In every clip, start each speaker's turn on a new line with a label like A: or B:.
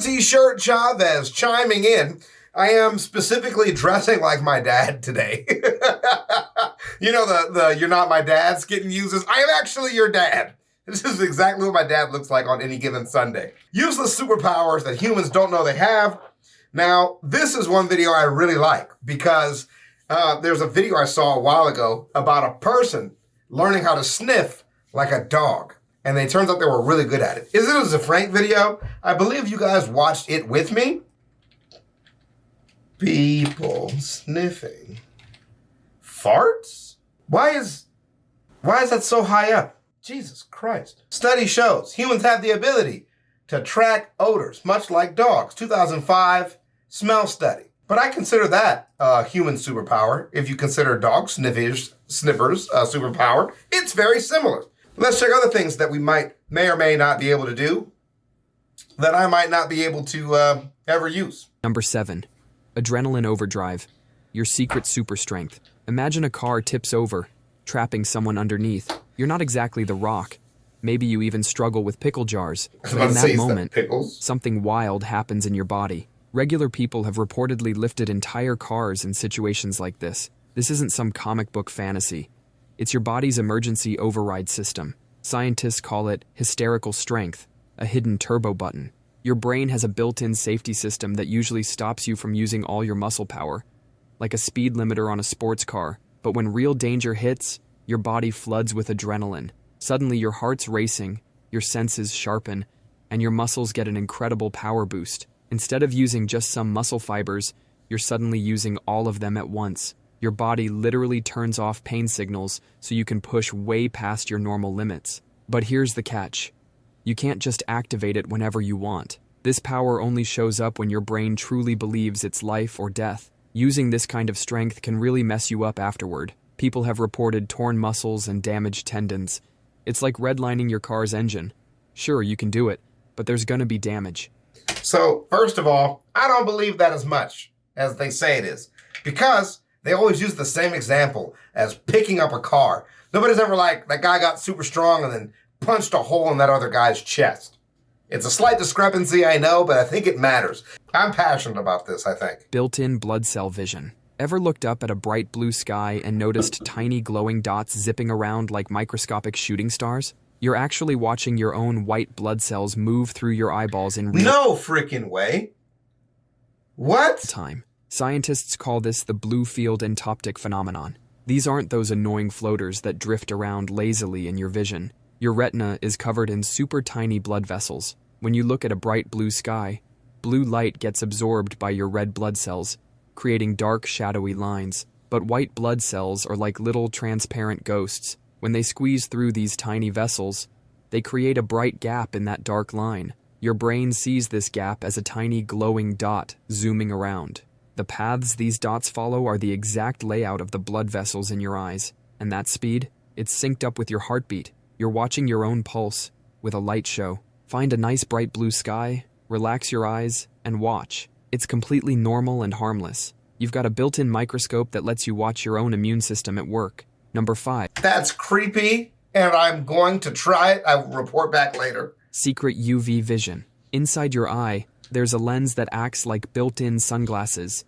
A: t-shirt Chavez chiming in. I am specifically dressing like my dad today. You know, the "you're not my dad's" getting used as, I am actually your dad. This is exactly what my dad looks like on any given Sunday. Useless superpowers that humans don't know they have. Now, this is one video I really like because there's a video I saw a while ago about a person learning how to sniff like a dog. And it turns out they were really good at it. Is it a Frank video? I believe you guys watched it with me. People sniffing farts? Why is that so high up? Jesus Christ. Study shows humans have the ability to track odors, much like dogs. 2005 smell study. But I consider that a human superpower. If you consider dog sniffers a superpower, it's very similar. Let's check other things that we may or may not be able to do that I might not be able to ever use.
B: Number 7, adrenaline overdrive, your secret super strength. Imagine a car tips over, trapping someone underneath. You're not exactly the Rock. Maybe you even struggle with pickle jars. But in that moment, something wild happens in your body. Regular people have reportedly lifted entire cars in situations like this. This isn't some comic book fantasy. It's your body's emergency override system. Scientists call it hysterical strength, a hidden turbo button. Your brain has a built-in safety system that usually stops you from using all your muscle power, like a speed limiter on a sports car. But when real danger hits, your body floods with adrenaline. Suddenly your heart's racing, your senses sharpen, and your muscles get an incredible power boost. Instead of using just some muscle fibers, you're suddenly using all of them at once. Your body literally turns off pain signals so you can push way past your normal limits. But here's the catch. You can't just activate it whenever you want. This power only shows up when your brain truly believes it's life or death. Using this kind of strength can really mess you up afterward. People have reported torn muscles and damaged tendons. It's like redlining your car's engine. Sure, you can do it, but there's gonna be damage.
A: So, first of all, I don't believe that as much as they say it is. Because they always use the same example as picking up a car. Nobody's ever like, that guy got super strong and then punched a hole in that other guy's chest. It's a slight discrepancy, I know, but I think it matters. I'm passionate about this, I think.
B: Built-in blood cell vision. Ever looked up at a bright blue sky and noticed tiny glowing dots zipping around like microscopic shooting stars? You're actually watching your own white blood cells move through your eyeballs in real
A: No freaking way. What?
B: time. Scientists call this the blue field entoptic phenomenon. These aren't those annoying floaters that drift around lazily in your vision. Your retina is covered in super tiny blood vessels. When you look at a bright blue sky, blue light gets absorbed by your red blood cells, creating dark, shadowy lines. But white blood cells are like little transparent ghosts. When they squeeze through these tiny vessels, they create a bright gap in that dark line. Your brain sees this gap as a tiny glowing dot zooming around. The paths these dots follow are the exact layout of the blood vessels in your eyes. And that speed, it's synced up with your heartbeat. You're watching your own pulse with a light show. Find a nice bright blue sky, relax your eyes, and watch. It's completely normal and harmless. You've got a built-in microscope that lets you watch your own immune system at work. Number 5.
A: That's creepy, and I'm going to try it. I will report back later.
B: Secret UV vision. Inside your eye, there's a lens that acts like built-in sunglasses.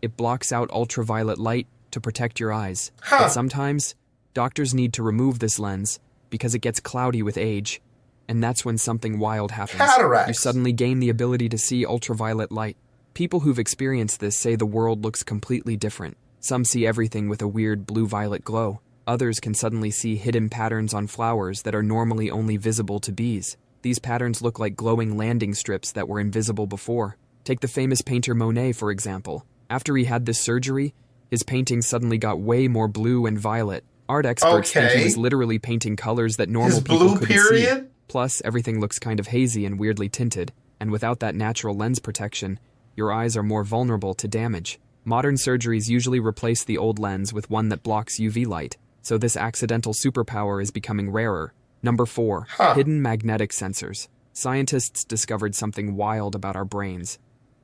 B: It blocks out ultraviolet light to protect your eyes. But sometimes, doctors need to remove this lens because it gets cloudy with age, and that's when something wild happens.
A: Cataracts.
B: You suddenly gain the ability to see ultraviolet light. People who've experienced this say the world looks completely different. Some see everything with a weird blue-violet glow. Others can suddenly see hidden patterns on flowers that are normally only visible to bees. These patterns look like glowing landing strips that were invisible before. Take the famous painter Monet, for example. After he had this surgery, his paintings suddenly got way more blue and violet. Art experts think he was literally painting colors that normal people couldn't see. Plus, everything looks kind of hazy and weirdly tinted, and without that natural lens protection, your eyes are more vulnerable to damage. Modern surgeries usually replace the old lens with one that blocks UV light, so this accidental superpower is becoming rarer. Number 4. Hidden magnetic sensors. Scientists discovered something wild about our brains.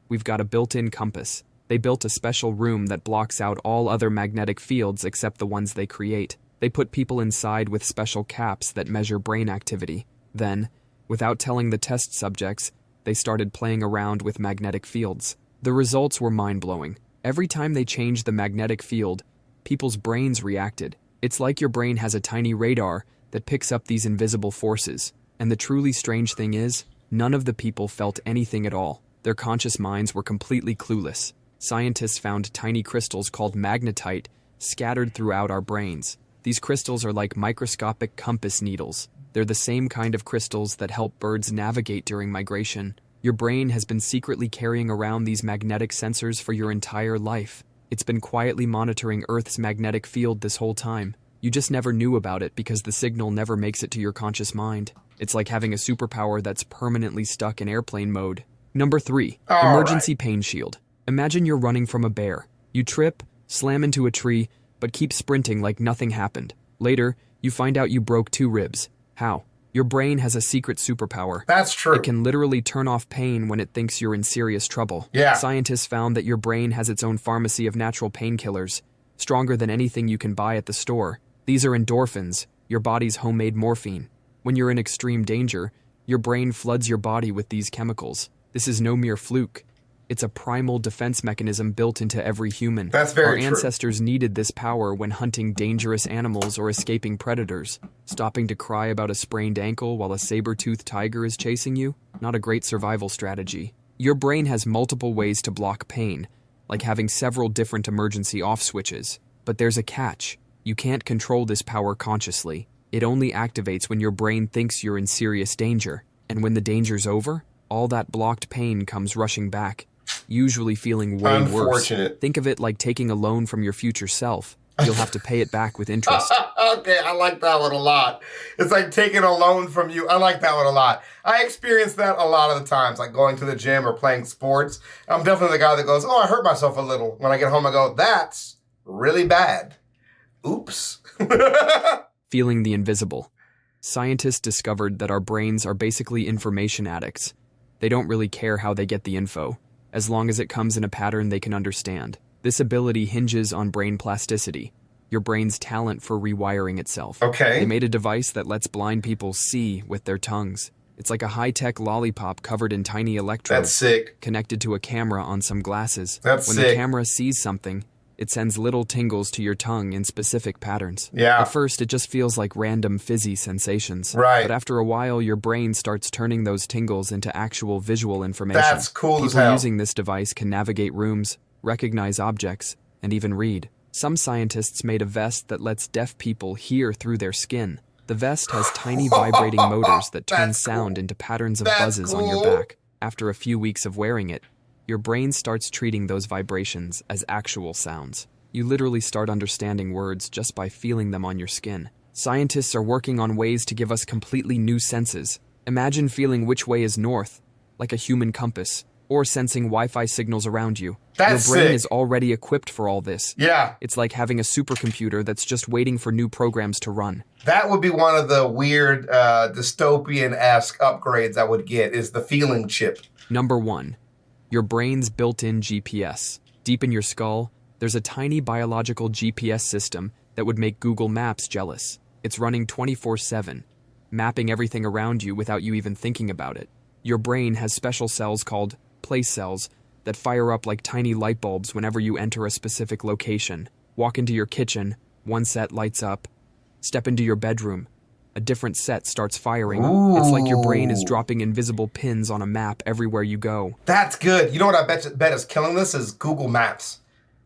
B: We've got a built-in compass. They built a special room that blocks out all other magnetic fields except the ones they create. They put people inside with special caps that measure brain activity. Then, without telling the test subjects, They started playing around with magnetic fields. The results were mind-blowing. Every time they changed the magnetic field, people's brains reacted. It's like your brain has a tiny radar that picks up these invisible forces. And the truly strange thing is, none of the people felt anything at all. Their conscious minds were completely clueless. Scientists found tiny crystals called magnetite scattered throughout our brains. These crystals are like microscopic compass needles. They're the same kind of crystals that help birds navigate during migration. Your brain has been secretly carrying around these magnetic sensors for your entire life. It's been quietly monitoring Earth's magnetic field this whole time. You just never knew about it because the signal never makes it to your conscious mind. It's like having a superpower that's permanently stuck in airplane mode. Number 3, emergency pain shield. Imagine you're running from a bear. You trip, slam into a tree, but keep sprinting like nothing happened. Later, you find out you broke 2 ribs. How? Your brain has a secret superpower.
A: That's true.
B: It can literally turn off pain when it thinks you're in serious trouble.
A: Yeah.
B: Scientists found that your brain has its own pharmacy of natural painkillers, stronger than anything you can buy at the store. These are endorphins, your body's homemade morphine. When you're in extreme danger, your brain floods your body with these chemicals. This is no mere fluke. It's a primal defense mechanism built into every human.
A: That's very true.
B: Our ancestors needed this power when hunting dangerous animals or escaping predators. Stopping to cry about a sprained ankle while a saber-toothed tiger is chasing you? Not a great survival strategy. Your brain has multiple ways to block pain, like having several different emergency off switches. But there's a catch. You can't control this power consciously. It only activates when your brain thinks you're in serious danger. And when the danger's over, all that blocked pain comes rushing back, usually feeling way worse. Think of it like taking a loan from your future self. You'll have to pay it back with interest.
A: Okay, I like that one a lot. It's like taking a loan from you. I like that one a lot. I experience that a lot of the times, like going to the gym or playing sports. I'm definitely the guy that goes, oh, I hurt myself a little. When I get home, I go, that's really bad. Oops.
B: Feeling the invisible. Scientists discovered that our brains are basically information addicts. They don't really care how they get the info, as long as it comes in a pattern they can understand. This ability hinges on brain plasticity, your brain's talent for rewiring itself.
A: Okay.
B: They made a device that lets blind people see with their tongues. It's like a high-tech lollipop covered in tiny electrodes.
A: That's sick.
B: Connected to a camera on some glasses.
A: That's
B: when
A: sick.
B: the camera sees something, it sends little tingles to your tongue in specific patterns.
A: Yeah.
B: At first, it just feels like random fizzy sensations.
A: Right.
B: But after a while, your brain starts turning those tingles into actual visual information.
A: That's cool as hell.
B: People using this device can navigate rooms, recognize objects, and even read. Some scientists made a vest that lets deaf people hear through their skin. The vest has tiny vibrating motors that turn sound into patterns of buzzes on your back. After a few weeks of wearing it, your brain starts treating those vibrations as actual sounds. You literally start understanding words just by feeling them on your skin. Scientists are working on ways to give us completely new senses. Imagine feeling which way is north, like a human compass, or sensing Wi-Fi signals around you.
A: That's
B: your brain
A: sick.
B: is already equipped for all this.
A: Yeah.
B: It's like having a supercomputer that's just waiting for new programs to run.
A: That would be one of the weird dystopian-esque upgrades I would get, is the feeling chip.
B: Number 1. Your brain's built-in GPS. Deep in your skull, there's a tiny biological GPS system that would make Google Maps jealous. It's running 24/7, mapping everything around you without you even thinking about it. Your brain has special cells called place cells that fire up like tiny light bulbs whenever you enter a specific location. Walk into your kitchen, one set lights up. Step into your bedroom, a different set starts firing.
A: Ooh.
B: It's like your brain is dropping invisible pins on a map everywhere you go.
A: That's good. You know what I bet is killing this is Google Maps.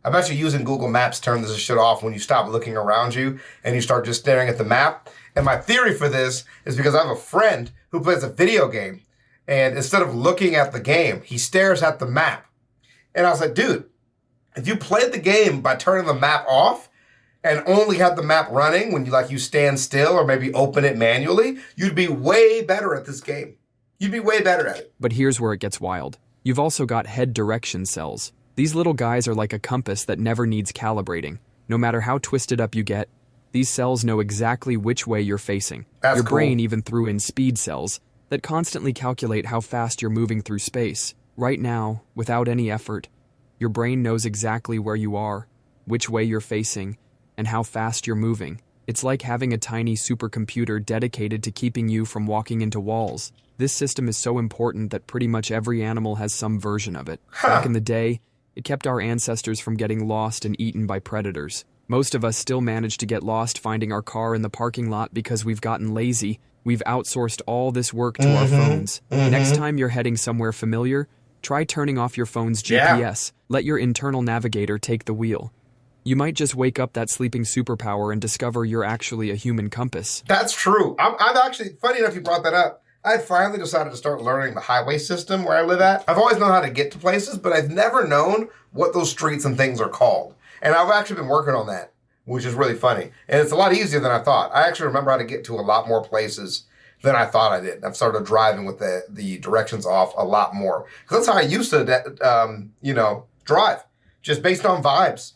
A: I bet you using Google Maps turn this shit off when you stop looking around you and you start just staring at the map. And my theory for this is because I have a friend who plays a video game, and instead of looking at the game, he stares at the map. And I was like, dude, if you played the game by turning the map off and only had the map running when you stand still or maybe open it manually, you'd be way better at this game. You'd be way better at it.
B: But here's where it gets wild. You've also got head direction cells. These little guys are like a compass that never needs calibrating. No matter how twisted up you get, these cells know exactly which way you're facing.
A: That's
B: Your
A: cool.
B: brain even threw in speed cells that constantly calculate how fast you're moving through space. Right now, without any effort, your brain knows exactly where you are, which way you're facing, and how fast you're moving. It's like having a tiny supercomputer dedicated to keeping you from walking into walls. This system is so important that pretty much every animal has some version of it. Back in the day, it kept our ancestors from getting lost and eaten by predators. Most of us still manage to get lost finding our car in the parking lot because we've gotten lazy. We've outsourced all this work to our phones. Next time you're heading somewhere familiar, try turning off your phone's GPS. Let your internal navigator take the wheel. You might just wake up that sleeping superpower and discover you're actually a human compass.
A: That's true. I'm actually, funny enough you brought that up. I finally decided to start learning the highway system where I live at. I've always known how to get to places, but I've never known what those streets and things are called. And I've actually been working on that, which is really funny. And it's a lot easier than I thought. I actually remember how to get to a lot more places than I thought I did. I've started driving with the directions off a lot more. Because that's how I used to, drive. Just based on vibes.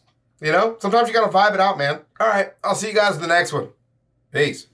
A: Sometimes you got to vibe it out, man. All right. I'll see you guys in the next one. Peace.